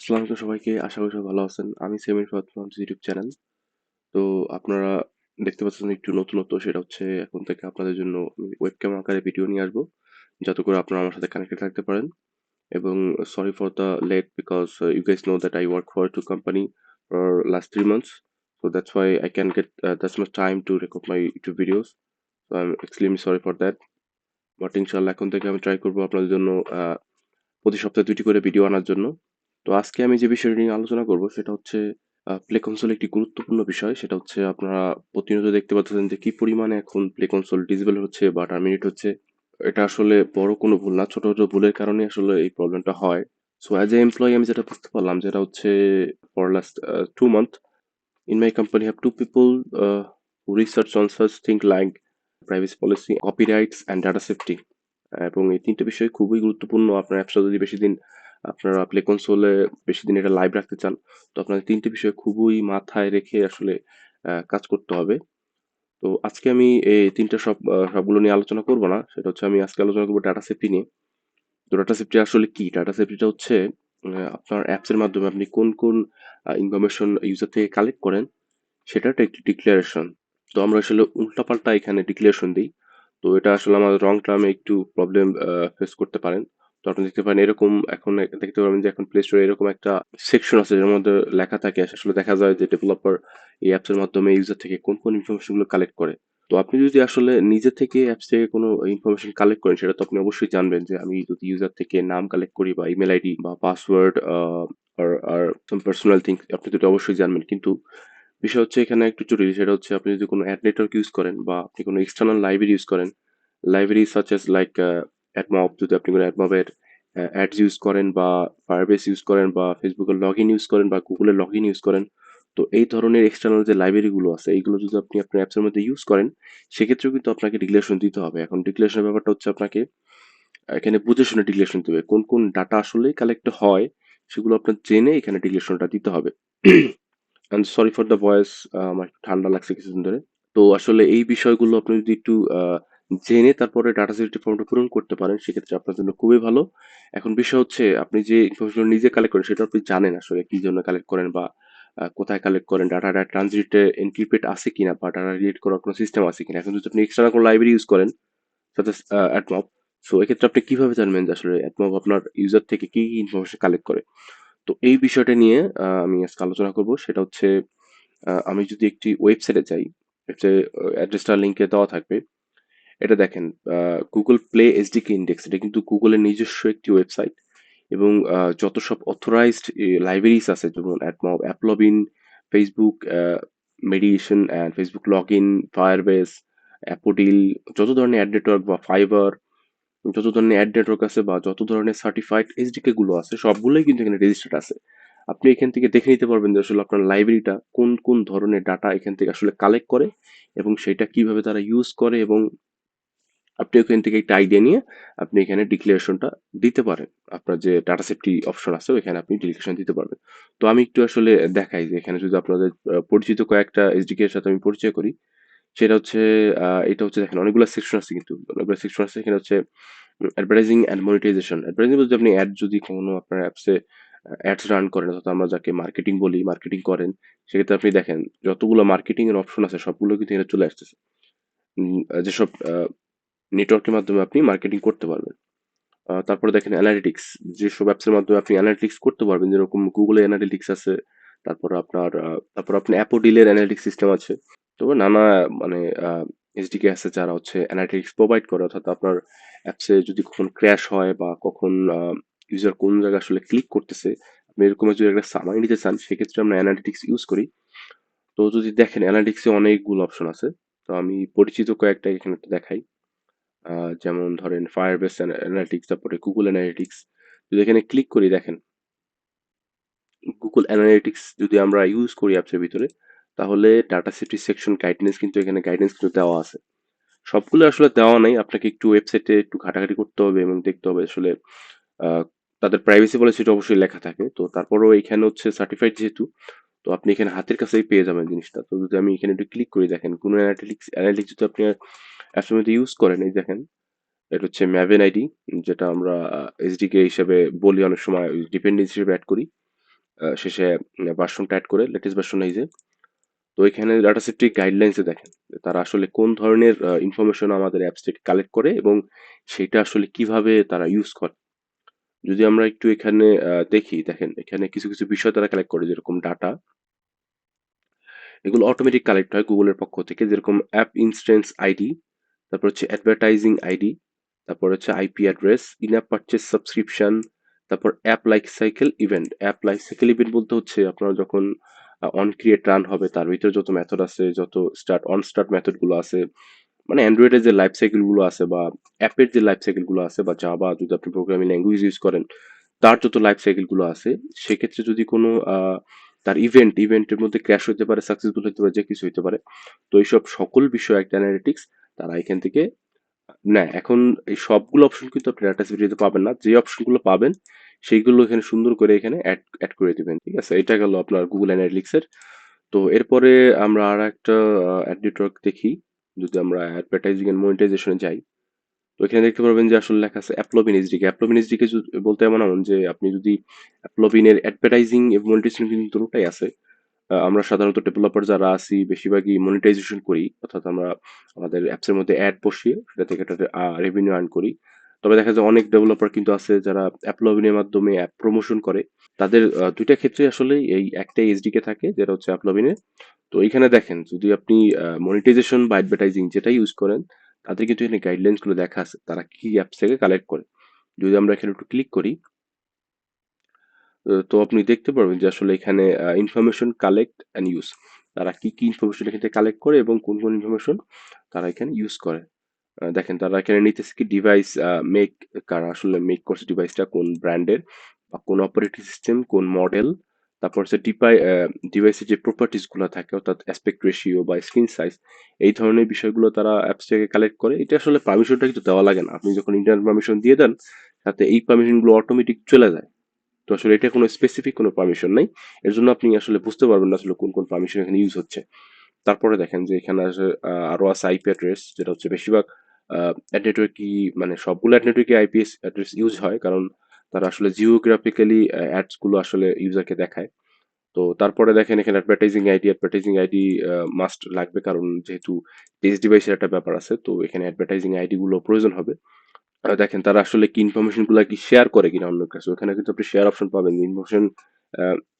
আসসালামু আলাইকুম সবাইকে। আশা করি সবাই ভালো আছেন। আমি সেমির ফ্রম ইউটিউব চ্যানেল। তো আপনারা দেখতে পাচ্ছেন একটু নতুনত্ব, সেটা হচ্ছে এখন থেকে আপনাদের জন্য আমি ওয়েবক্যাম আকারে ভিডিও নিয়ে আসবো, যাতে করে আপনারা আমার সাথে কানেক্টেড থাকতে পারেন। এবং sorry for the late because you guys know that I work for two company for last 3 months. So that's why I can get that much time to record my YouTube videos. So I'm extremely sorry for that. But ইনশাআল্লাহ এখন থেকে আমি try করবো আপনাদের জন্য প্রতি সপ্তাহে ২টি করে ভিডিও আনার জন্য। তো আজকে আমি যে বিষয়টি নিয়ে আলোচনা করব সেটা হচ্ছে প্লে কনসোল একটি গুরুত্বপূর্ণ বিষয়। সেটা হচ্ছে আপনারা প্রতিনিয়ত দেখতে পাচ্ছেন যে কি পরিমাণে এখন প্লে কনসোল ডিসেবল হচ্ছে বা টার্মিনেট হচ্ছে। এটা আসলে বড় কোনো ভুল না। ছোট, ছোট ভুলের কারণে আসলে এই প্রবলেমটা হয়। সো অ্যাজ এ এমপ্লয়ি আমি যেটা বুঝতে পারলাম যেটা হচ্ছে for last 2 month in my company have two people who research on such things like privacy policy, copyrights and data safety. এবং এই ৩ টে বিষয় খুবই গুরুত্বপূর্ণ। আপনার অ্যাপসটা যদি বেশিদিন আপনারা প্লে কনসোলে বেশিদিন এটা লাইভ রাখতে চান, তো আপনাদের ৩ টে বিষয় খুবই মাথায় রেখে আসলে কাজ করতে হবে। তো আজকে আমি এই ৩ টা সবগুলো নিয়ে আলোচনা করব না। সেটা হচ্ছে আমি আজকে আলোচনা করব ডাটা সেফটি নিয়ে। তো ডাটা সেফটি আসলে কি? ডাটা সেফটিটা হচ্ছে আপনার অ্যাপসের মাধ্যমে আপনি কোন ইনফরমেশন ইউজার থেকে কালেক্ট করেন সেটার একটি ডিক্লারেশন। তো আমরা আসলে উল্টাপাল্টা এখানে ডিক্লারেশন দিই। তো এটা আসলে আমাদের লং টার্মে একটু প্রবলেম ফেস করতে পারেন। তো আপনি দেখতে পারেন এরকম এখন দেখতে পাবেন যে এখন প্লে স্টোরে এরকম একটা সেকশন আছে যার মধ্যে লেখা থাকে, আসলে দেখা যায় যে ডেভেলপার এই অ্যাপসের মাধ্যমে ইউজার থেকে কোন ইনফরমেশন গুলো কালেক্ট করে। তো আপনি যদি আসলে নিজে থেকে অ্যাপস থেকে কোনো ইনফরমেশন কালেক্ট করেন সেটা তো আপনি অবশ্যই জানবেন যে আমি যদি ইউজার থেকে নাম কালেক্ট করি বা ইমেল আইডি বা পাসওয়ার্ড আর সাম পার্সোনাল থিংস আপনি তো এটা অবশ্যই জানবেন। কিন্তু বিষয় হচ্ছে এখানে একটু জরুরি, সেটা হচ্ছে আপনি যদি কোনো অ্যাড নেটওয়ার্ক ইউজ করেন বা আপনি কোনো এক্সটার্নাল লাইব্রেরি ইউজ করেন, library such as like AdMob, যদি আপনি কোনো অ্যাডমবের অ্যাডস ইউজ করেন বা ফায়ারবেস ইউজ করেন বা ফেসবুকের লগ ইন ইউজ করেন বা গুগলের লগ ইন ইউজ করেন, তো এই ধরনের এক্সটার্নাল যে লাইব্রেরিগুলো আছে এইগুলো যদি আপনি আপনার অ্যাপসের মধ্যে ইউজ করেন, সেক্ষেত্রেও কিন্তু আপনাকে ডিক্লারেশন দিতে হবে। এখন ডিক্লারেশনের ব্যাপারটা হচ্ছে আপনাকে এখানে বুঝে শুনে ডিক্লারেশন দিতে হবে। কোন ডাটা আসলেই কালেক্ট হয় সেগুলো আপনার জেনে এখানে ডিক্লারেশনটা দিতে হবে। And sorry for the voice, আমার একটু ঠান্ডা লাগছে কিছুদিন ধরে। তো আসলে এই বিষয়গুলো আপনি যদি একটু জেনে তারপরে ডাটা সিলেক্ট ফর্মটা পূরণ করতে পারেন, সেক্ষেত্রে আপনার জন্য খুবই ভালো। এখন বিষয় হচ্ছে আপনি যে ইনফরমেশন নিজে কালেক্ট করেন সেটা আপনি জানেন আসলে কি জন্য কালেক্ট করেন বা কোথায় কালেক্ট করেন, ডাটাটা ট্রানজিটে এনক্রিপ্টেড আছে কিনা বা ডাটা রিড করার কোনো সিস্টেম আছে কিনা। এখন যদি আপনি এক্সটার্নাল কোনো লাইব্রেরি ইউজ করেন সাথে অ্যাডমব, সো এক্ষেত্রে আপনি কিভাবে জানবেন যে আসলে অ্যাডমব আপনার ইউজার থেকে কি ইনফরমেশন কালেক্ট করে। তো এই বিষয়টা নিয়ে আমি আজকে আলোচনা করব। সেটা হচ্ছে আমি যদি একটি ওয়েবসাইটে যাই, যে অ্যাড্রেসটা লিঙ্কে দেওয়া থাকবে, এটা দেখেন গুগল প্লে এসডিকে ইন্ডেক্স, এটা কিন্তু গুগলের নিজস্ব একটি ওয়েবসাইট। এবং যত সব অথরাইজড লাইব্রেরিজ আছে যেমন AdMob, AppLovin, Facebook mediation and Facebook log in, Firebase, অ্যাপোডিল, যত ধরনের অ্যাড নেটওয়ার্ক বা ফাইবার, যত ধরনের অ্যাড নেটওয়ার্ক আছে বা যত ধরনের সার্টিফাইড এসডিকে গুলো আছে সবগুলোই কিন্তু এখানে রেজিস্টার্ড আছে। আপনি এখান থেকে দেখে নিতে পারবেন যে আসলে আপনার লাইব্রেরিটা কোন ধরনের ডাটা এখান থেকে আসলে কালেক্ট করে এবং সেটা কিভাবে তারা ইউজ করে, এবং আপনি ওখান থেকে একটা আইডিয়া নিয়ে আপনি এখানে ডিক্লারেশনটা দিতে পারেন। আপনার যে ডাটা সেফটি অপশন আছে ওইখানে আপনি ডিক্লারেশন দিতে পারবেন। তো আমি একটু আসলে দেখাই যে এখানে যদি আপনাদের পরিচিত কয়েকটা এসডিকে এর সাথে আমি পরিচয় করি। সেটা হচ্ছে এটা হচ্ছে দেখেন অনেকগুলো সেকশন আছে, কিন্তু অনেকগুলো সেকশন আছে। এখানে হচ্ছে অ্যাডভার্টাইজিং অ্যান্ড মনিটাইজেশন। অ্যাডভার্টাইজিং বলতে আপনি অ্যাড যদি কোনো আপনার অ্যাপসে অ্যাডস রান করেন, অর্থাৎ আমরা যাকে মার্কেটিং বলি, মার্কেটিং করেন, সেক্ষেত্রে আপনি দেখেন যতগুলো মার্কেটিং এর অপশন আছে সবগুলো কিন্তু এখানে চলে আসতেছে। যেসব নেটওয়ার্কের মাধ্যমে আপনি মার্কেটিং করতে পারবেন। তারপরে দেখেন অ্যানালিটিক্স, যেসব অ্যাপসের মাধ্যমে আপনি অ্যানালিটিক্স করতে পারবেন, যেরকম গুগলে অ্যানালিটিক্স আছে। তারপর আপনার অ্যাপোডিলের অ্যানালিটিক্স সিস্টেম আছে। তো নানা মানে এসডিকে আছে যারা হচ্ছে অ্যানালিটিক্স প্রোভাইড করে, অর্থাৎ আপনার অ্যাপসে যদি কখন ক্র্যাশ হয় বা কখন ইউজার কোন জায়গায় আসলে ক্লিক করতেছে, আপনি এরকম যদি একটা সামারি নিতে চান, সেক্ষেত্রে আমরা অ্যানালিটিক্স ইউজ করি। তো যদি দেখেন অ্যানালিটিক্সে অনেকগুলো অপশন আছে। তো আমি পরিচিত কয়েকটা এখানে একটু দেখাই। যেমন ধরেন ফায়ারবেস অ্যানালিটিক্স, তারপরে গুগল অ্যানালিটিক্স। যদি এখানে ক্লিক করি দেখেন গুগল অ্যানালিটিক্স যদি আমরা ইউজ করি অ্যাপসের ভিতরে, তাহলে ডাটা সেফটি সেকশন গাইডলাইন্স কিন্তু এখানে গাইডলাইন্স কিন্তু দেওয়া আছে। সবগুলো আসলে দেওয়া নাই, আপনাকে একটু ওয়েবসাইটে একটু ঘাটাঘাটি করতে হবে এবং দেখতে হবে আসলে আহ, তাদের প্রাইভেসি পলিসিটা অবশ্যই লেখা থাকে। তো তারপরেও এখানে হচ্ছে সার্টিফাইড যেহেতু, তো আপনি এখানে হাতের কাছেই পেয়ে যাবেন জিনিসটা। তো যদি আমি এখানে একটু ক্লিক করি দেখেন কোন অ্যানালিটিক্স অ্যানালিটিক্স যদি আপনি অ্যাপসের মধ্যে ইউজ করেন, এই দেখেন এটা হচ্ছে ম্যাভেন আইডি, যেটা আমরা এসডিকে হিসেবে বলি, অনেক সময় ডিপেন্ডেন্সি হিসেবে অ্যাড করি। শেষে ভার্সনটা অ্যাড করে লেটেস্ট ভার্সন এই যে। তো এখানে ডাটা সেফটি গাইডলাইন্সে দেখেন যে তারা আসলে কোন ধরনের ইনফরমেশন আমাদের অ্যাপস থেকে কালেক্ট করে এবং সেটা আসলে কিভাবে তারা ইউজ করে। যদি আমরা একটু এখানে দেখি, দেখেন এখানে কিছু কিছু বিষয় তারা কালেক্ট করে, যেরকম ডাটা, এগুলো অটোমেটিক কালেক্ট হয় গুগলের পক্ষ থেকে, যেরকম অ্যাপ ইনস্ট্যান্স আইডি, তারপর হচ্ছে অ্যাডভার্টাইজিং আইডি, তারপর হচ্ছে IP address, in app purchase subscription, তারপর app life cycle event. App life cycle event বলতে হচ্ছে আপনারা যখন অন ক্রিয়েট রান হবে তার ভিতরে যত মেথড আছে, যত স্টার্ট অন স্টার্ট মেথড গুলো আছে, মানে অ্যান্ড্রয়েডের যে লাইফ সাইকেল গুলো আছে বা অ্যাপের যে লাইফ সাইকেল গুলো আছে বা জাভা যদি আপনি প্রোগ্রামিং ল্যাঙ্গুয়েজ ইউজ করেন তার যত লাইফ সাইকেল গুলো আছে, সেক্ষেত্রে যদি কোনো তার ইভেন্টের মধ্যে ক্র্যাশ হতে পারে, সাকসেসফুল হতে পারে, যে কিছু হতে পারে, তো এইসব সকল বিষয় একটা অ্যানালিটিক্স তারা এখান থেকে নেয়। এখন এই সবগুলো অপশন কিন্তু আপনি ডাটা সিটিতে পাবেন না, যে অপশনগুলো পাবেন সেইগুলো এখানে সুন্দর করে এখানে অ্যাড করে দিবেন, ঠিক আছে? এটা গেল আপনার গুগল অ্যানালিটিক্স এর। তো এরপরে আমরা আর একটা অ্যাড নেটওয়ার্ক দেখি। যদি আমরা অ্যাডভার্টাইজিং এন্ড মনিটাইজেশনে যাই, তো এখানে দেখতে পারবেন যে আসলে লেখা আছে অ্যাপলবিন এসডিকে। অ্যাপলবিন এসডিকে বলতে এমন যে আপনি যদি অ্যাপলবিনের অ্যাডভার্টাইজিং এবং মনিটাইজেশন কিন্তু দুটোটাই আছে। আমরা সাধারণত ডেভেলপার যারা আছি বেশিরভাগই মনিটাইজেশন করি, অর্থাৎ আমরা আমাদের অ্যাপসের মধ্যে অ্যাড বসিয়ে সেটা থেকে একটা রেভিনিউ আর্ন করি। তবে দেখা যায় অনেক ডেভেলপার কিন্তু আছে যারা অ্যাপলবিনের মাধ্যমে অ্যাপ প্রমোশন করে। তাদের দুইটা ক্ষেত্রে আসলে এই একটাই এসডিকে থাকে, যেটা হচ্ছে অ্যাপলবিনের। তো এইখানে দেখেন, যদি আপনি মনিটাইজেশন বা অ্যাডভার্টাইজিং যেটাই ইউজ করেন, তাদের কিন্তু এখানে গাইডলাইন্স গুলো দেখা আছে তারা কি অ্যাপস থেকে কালেক্ট করে। যদি আমরা এখানে একটু ক্লিক করি, তো আপনি দেখতে পারবেন যে আসলে এখানে ইনফরমেশন কালেক্ট অ্যান্ড ইউজ, তারা কি কি ইনফরমেশন এখান থেকে কালেক্ট করে এবং কোন কোন ইনফরমেশন তারা এখানে ইউজ করে। দেখেন তারা এখানে নিতেছে কি ডিভাইস মেক, কারা আসলে মেক করছে ডিভাইসটা, কোন ব্র্যান্ডের বা কোন অপারেটিং সিস্টেম, কোন মডেল, তারপর হচ্ছে ডিভাইসের যে প্রপার্টিস গুলো থাকে, অর্থাৎ অ্যাসপেক্ট রেশিও বা স্ক্রিন সাইজ, এই ধরনের বিষয়গুলো তারা অ্যাপস থেকে কালেক্ট করে। এটা আসলে পারমিশনটা কিন্তু দেওয়া লাগে না, আপনি যখন ইন্টারনেট পারমিশন দিয়ে দেন তাতে এই পারমিশন গুলো অটোমেটিক চলে যায়। তো আসলে এটা কোনো স্পেসিফিক কোনো পারমিশন নাই, এর জন্য আপনি আসলে বুঝতে পারবেন না আসলে কোন কোন পারমিশন এখানে ইউজ হচ্ছে। তারপরে দেখেন যে এখানে আছে আরো আছে আইপি অ্যাড্রেস, যেটা হচ্ছে বেশিরভাগ অ্যাড নেটওয়ার্কই, মানে সবগুলো অ্যাড নেটওয়ার্কে আইপি অ্যাড্রেস ইউজ হয়, কারণ তারা আসলে জিওগ্রাফিক্যালি অ্যাডস গুলো আসলে ইউজারকে দেখায়। তো তারপরে দেখেন এখানে অ্যাডভার্টাইজিং আইডি মাস্ট লাগবে, কারণ যেহেতু পেজ ডিভাইসের একটা ব্যাপার আছে, তো এখানে অ্যাডভার্টাইজিং আইডি গুলো প্রয়োজন হবে। দেখেন তারা আসলে কি ইনফরমেশন গুলা কি শেয়ার করে কিনা অন্য কাছে, ওখানে কিন্তু আপনি শেয়ার অপশন পাবেন, ইনফরমেশন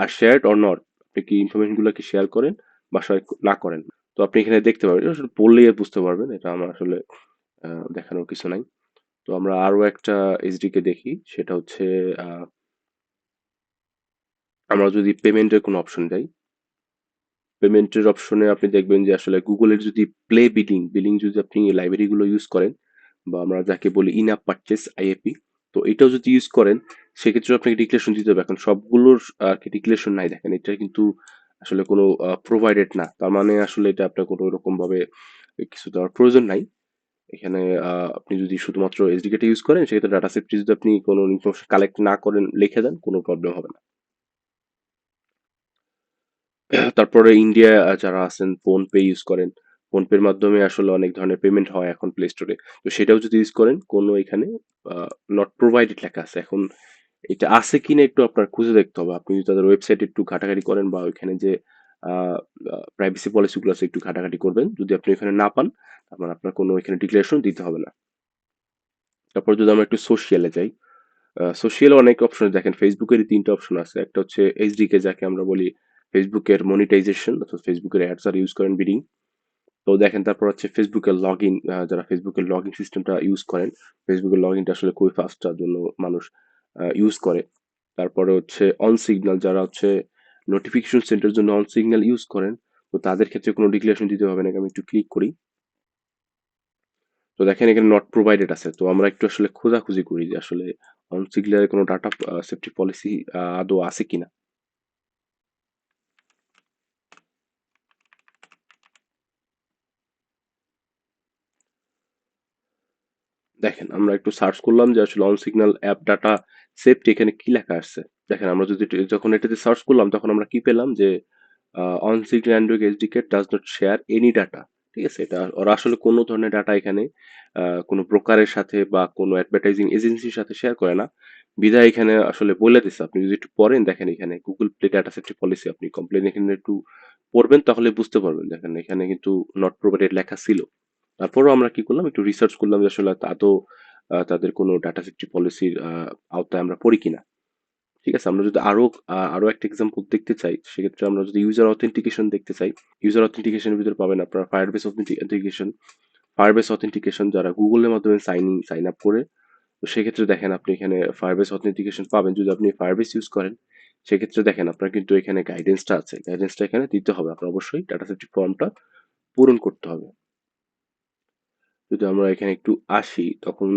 আর শেয়ার্ড অর নট, আপনি কি ইনফরমেশন গুলা কি শেয়ার করেন বা শেয়ার না করেন। তো আপনি এখানে দেখতে পাবেন, এটা আসলে পড়লেই বুঝতে পারবেন, এটা আমার আসলে দেখানোর কিছু নাই। তো আমরা আরো একটা এসডিকে দেখি, সেটা হচ্ছে আহ, আমরা যদি পেমেন্টের কোনো অপশন যাই, পেমেন্টের অপশনে আপনি দেখবেন যে আসলে গুগলের যদি প্লে বিলিং যদি আপনি লাইব্রেরি গুলো ইউজ করেন, বা আমরা যাকে বলি ইন অ্যাপ পারচেস আইএপি, তো এটাও যদি ইউজ করেন সেক্ষেত্রে আপনাকে ডিক্লারেশন দিতে হবে। এখন সবগুলোর আর কি ডিক্লারেশন নাই, দেখেন এটা কিন্তু আসলে কোনো প্রোভাইডেড না, তার মানে আসলে এটা আপনার কোনো রকম ভাবে কিছু দেওয়ার প্রয়োজন নাই। এখানে আপনি যদি শুধুমাত্র এসডিকে টা ইউজ করেন, সেক্ষেত্রে ডাটা সেফটি যদি আপনি কোনো ইনফরমেশন কালেক্ট না করেন লিখে দেন, কোনো প্রবলেম হবে না। তারপরে ইন্ডিয়া যারা আছেন ফোন পে ইউজ করেন, ফোন পের মাধ্যমে আসলে অনেক ধরনের পেমেন্ট হয় এখন প্লে স্টোরে, তো সেটাও যদি ইউজ করেন কোনো এখানে নট প্রোভাইডেড লেখা আছে। এখন এটা আছে কিনা একটু আপনার খুঁজে দেখতে হবে, আপনি যদি তাদের ওয়েবসাইটে একটু ঘাটাঘাটি করেন বা ওইখানে যে প্রাইভেসি পলিসি গুলো আছে একটু ঘাটাঘাটি করবেন, যদি আপনি এখানে না পান তার মানে আপনার কোনো এখানে ডিক্লারেশন দিতে হবে না। তারপর যদি আমরা একটু সোশিয়ালে যাই, সোশিয়ালে অনেক অপশন, দেখেন ফেসবুকেরই তিনটা অপশন আছে, একটা হচ্ছে এইচডিকে যাকে আমরা বলি ফেসবুকের মনিটাইজেশন, অর্থাৎ ফেসবুকের অ্যাডস আর ইউজ করেন বিডিং। তো দেখেন তারপর হচ্ছে ফেসবুকের লগ ইন, যারা ফেসবুকের লগ ইন সিস্টেমটা ইউজ করেন, ফেসবুকের লগ ইনটা আসলে খুবই ফাস্ট, তার জন্য মানুষ ইউজ করে। তারপরে হচ্ছে অন সিগন্যাল, যারা হচ্ছে নোটিফিকেশন সেন্টার জন্য অন সিগন্যাল ইউজ করেন, তো তাদের ক্ষেত্রে কোনো ডিক্লারেশন দিতে হবে না। আমি একটু ক্লিক করি, তো দেখেন এখানে নট প্রোভাইডেড আছে, তো আমরা একটু আসলে খোঁজাখুঁজি করি যে আসলে অন সিগন্যালের কোনো ডাটা সেফটি পলিসি আদৌ আছে কিনা। দেখেন আমরা একটু সার্চ করলাম যে আসলে on signal app data safety এখানে কি লেখা আসছে। দেখেন আমরা যদি যখন এটাতে সার্চ করলাম তখন আমরা কি পেলাম যে on signal Android SDK does not share any data. ঠিক আছে, এটা ওরা আসলে কোনো ধরনের ডাটা এখানে কোনো ব্রোকারের সাথে বা কোনো অ্যাডভার্টাইজিং এজেন্সির সাথে শেয়ার করে না। বিধায় এখানে আসলে বলে দিছে। আপনি যদি একটু পড়েন দেখেন এখানে Google play data safety policy আপনি কমপ্লেন এখানে একটু পড়বেন তাহলে বুঝতে পারবেন। দেখেন এখানে কিন্তু নট প্রোভাইডেড লেখা ছিল। তারপরেও আমরা কি করলাম একটু রিসার্চ করলাম যে আসলে আদৌ তাদের কোনো ডাটা সেফটি পলিসির আওতায় আমরা পড়ি কিনা। ঠিক আছে? আমরা যদি আরো একটা এক্সাম্পল দেখতে চাই, সেক্ষেত্রে আমরা যদি ইউজার অথেন্টিকেশন দেখতে চাই, ইউজার অথেন্টিকেশন এর ভিতরে পাবেন আপনারা ফায়ারবেস অথেন্টিকেশন যারা গুগলের মাধ্যমে সাইন আপ করে, তো সেক্ষেত্রে দেখেন আপনি এখানে ফায়ারবেস অথেন্টিকেশন পাবেন। যদি আপনি ফায়ারবেস ইউজ করেন, সেক্ষেত্রে দেখেন আপনার কিন্তু এখানে গাইডেন্সটা আছে। গাইডেন্সটা এখানে দিতে হবে। আপনার অবশ্যই ডাটা সেফটি ফর্মটা পূরণ করতে হবে। যদি আমরা এখানে একটু আসি তখন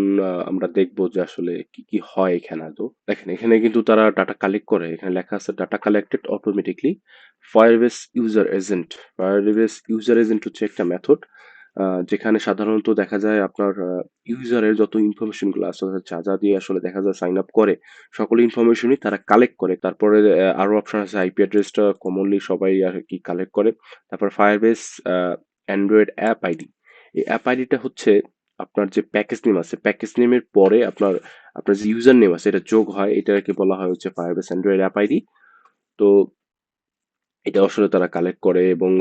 আমরা দেখবো যে আসলে কি কি হয় এখানে আদৌ। দেখেন এখানে কিন্তু তারা ডাটা কালেক্ট করে। এখানে লেখা আছে data collected automatically Firebase user agent. Firebase user agent হচ্ছে একটা মেথড যেখানে সাধারণত দেখা যায় আপনার ইউজারের যত ইনফরমেশন গুলো আছে অর্থাৎ যা দিয়ে আসলে দেখা যায় সাইন আপ করে সকল ইনফরমেশনই তারা কালেক্ট করে। তারপরে আরো অপশন আছে আইপি অ্যাড্রেসটা কমনলি সবাই আর কি কালেক্ট করে। তারপর Firebase অ্যান্ড্রয়েড অ্যাপ আইডি। এই অ্যাপ আইডিটা হচ্ছে আপনার যে প্যাকেজ নেম আছে প্যাকেজ নেমের পরে আপনার যে ইউজার নেম আছে এটা যোগ হয় এটাকে বলা হয় হচ্ছে Firebase অ্যান্ড্রয়েড অ্যাপ আইডি। তো এটা আসলে তারা কালেক্ট করে এবং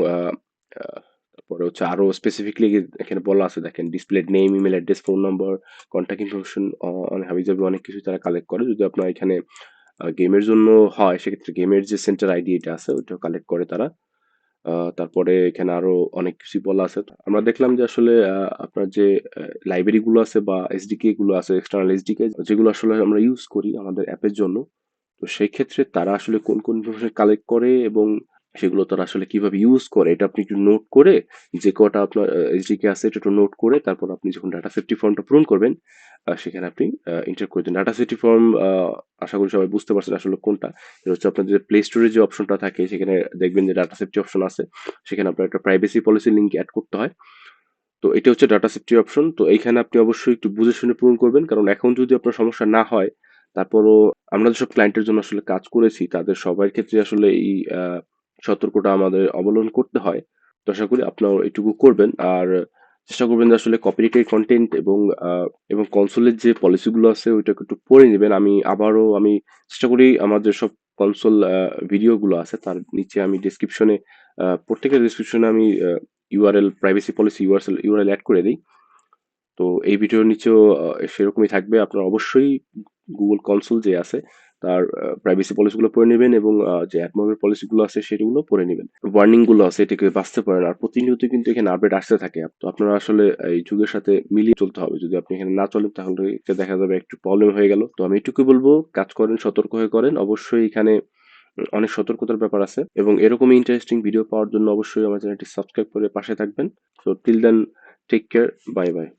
তারপরে হচ্ছে আরো স্পেসিফিকলি এখানে বলা আছে দেখেন display name email address phone number contact information অনেক হাবিজাবি অনেক কিছু তারা কালেক্ট করে যদি আপনার এখানে গেমের জন্য হয় সেক্ষেত্রে গেমের যে সেন্টার আইডি এটা আছে ওইটাও কালেক্ট করে তারা। তারপরে এখানে আরো অনেক কিছুই বলা আছে। আমরা দেখলাম যে আসলে আপনার যে লাইব্রেরি গুলো আছে বা এসডিকে গুলো আছে এক্সটার্নাল এসডিকে যেগুলো আসলে আমরা ইউজ করি আমাদের অ্যাপের জন্য, তো সেই ক্ষেত্রে তারা আসলে কোন ইনফরমেশন কালেক্ট করে এবং সেগুলো তারা আসলে কিভাবে ইউজ করে এটা আপনি একটু নোট করে যে কটা আপনার এসডিকে আছে এটা একটু নোট করে তারপর আপনি যখন ডাটা সেফটি ফর্মটা পূরণ করবেন সেখানে আপনি এন্টার করে দিন ডাটা সেফটি ফর্ম। আশা করি সবাই বুঝতে পারছেন আসলে কোনটা। এটা হচ্ছে আপনার যে প্লে স্টোরে যে অপশনটা থাকে সেখানে দেখবেন যে ডাটা সেফটি অপশন আছে, সেখানে আপনার একটা প্রাইভেসি পলিসি লিঙ্ক অ্যাড করতে হয়। তো এটা হচ্ছে ডাটা সেফটি অপশন। তো এইখানে আপনি অবশ্যই একটু বুঝে শুনে পূরণ করবেন কারণ এখন যদি আপনার সমস্যা না হয় তারপরও আমরা যেসব ক্লায়েন্টের জন্য আসলে কাজ করেছি তাদের সবার ক্ষেত্রে আসলে এই সতর্কতা আমাদের অবলম্বন করতে হয়। তো আশা করি আপনারা এটুকু করবেন আর চেষ্টা করবেন যে আসলে কপিরাইটেড কন্টেন্ট এবং কনসোলের যে পলিসিগুলো আছে ওইটাকে একটু পড়ে নেবেন। আমি চেষ্টা করি আমার যেসব কনসোল ভিডিওগুলো আছে তার নিচে আমি ডেসক্রিপশনে প্রত্যেকের ডেসক্রিপশনে আমি URL privacy policy URL add করে দিই। তো এই ভিডিওর নিচেও সেরকমই থাকবে। আপনারা অবশ্যই গুগল কনসোল যে আছে তার প্রাইভেসি পলিসিগুলো পড়ে নেবেন এবং যে অ্যাডমবের পলিসিগুলো আছে সেগুলো পড়ে নেবেন। ওয়ার্নিং গুলো আছে এটাকে বাঁচতে পারেন আর প্রতিনিয়ত কিন্তু এখানে আপডেট আসতে থাকে। তো আপনারা আসলে এই যুগের সাথে মিলিয়ে চলতে হবে। যদি আপনি এখানে না চলেন তাহলে এটা দেখা যাবে একটু প্রবলেম হয়ে গেল। তো আমি এটুকুই বলবো কাজ করেন সতর্ক হয়ে করেন। অবশ্যই এখানে অনেক সতর্কতার ব্যাপার আছে এবং এরকমই ইন্টারেস্টিং ভিডিও পাওয়ার জন্য অবশ্যই আমার চ্যানেলটি সাবস্ক্রাইব করে পাশে থাকবেন। So till then take care, bye by.